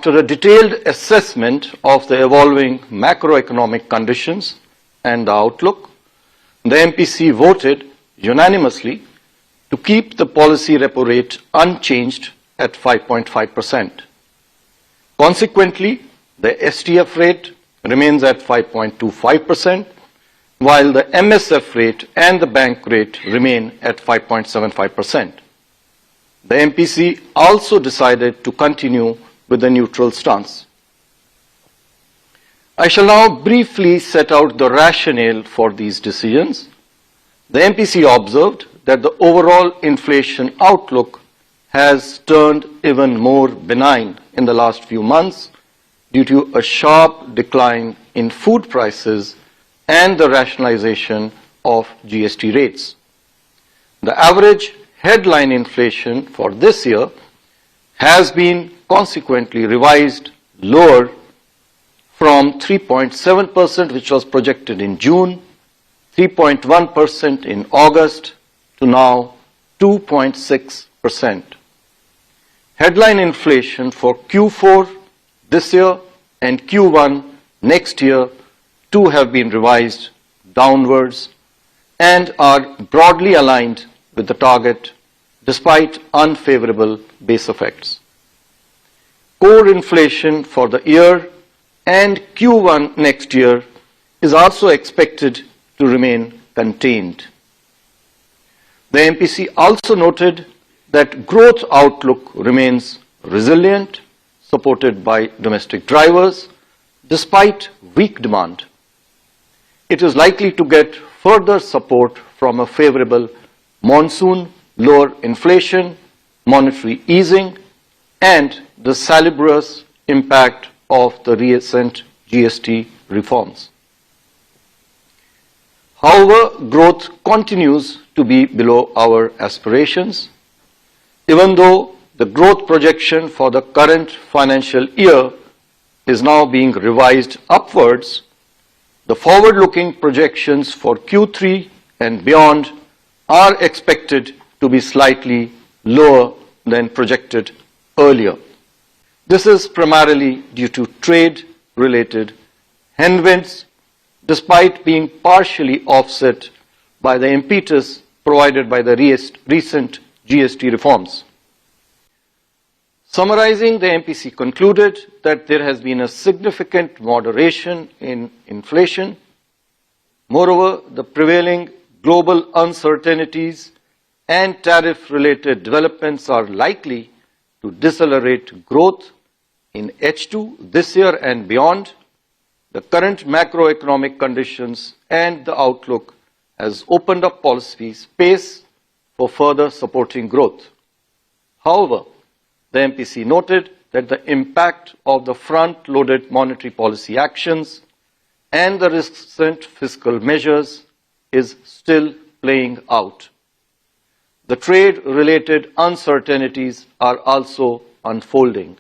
After a detailed assessment of the evolving macroeconomic conditions and the outlook, the MPC voted unanimously to keep the policy repo rate unchanged at 5.5%. Consequently, the STF rate remains at 5.25%, while the MSF rate and the bank rate remain at 5.75%. The MPC also decided to continue with the neutral stance. I shall now briefly set out the rationale for these decisions. The MPC observed that the overall inflation outlook has turned even more benign in the last few months due to a sharp decline in food prices and the rationalization of GST rates. The average headline inflation for this year has been consequently revised lower from 3.7%, which was projected in June, 3.1% in August, to now 2.6%. Headline inflation for Q4 this year and Q1 next year too have been revised downwards and are broadly aligned with the target despite unfavorable base effects. Core inflation for the year and Q1 next year is also expected to remain contained. The MPC also noted that growth outlook remains resilient, supported by domestic drivers, despite weak demand. It is likely to get further support from a favorable monsoon, lower inflation, monetary easing, and the salubrious impact of the recent GST reforms. However, growth continues to be below our aspirations. Even though the growth projection for the current financial year is now being revised upwards, the forward-looking projections for Q3 and beyond are expected to be slightly lower than projected earlier. This is primarily due to trade-related headwinds, despite being partially offset by the impetus provided by the recent GST reforms. Summarizing, the MPC concluded that there has been a significant moderation in inflation. Moreover, the prevailing global uncertainties and tariff-related developments are likely to decelerate growth in H2 this year and beyond. The current macroeconomic conditions and the outlook has opened up policy space for further supporting growth. However, the MPC noted that the impact of the front-loaded monetary policy actions and the recent fiscal measures is still playing out. The trade-related uncertainties are also unfolding.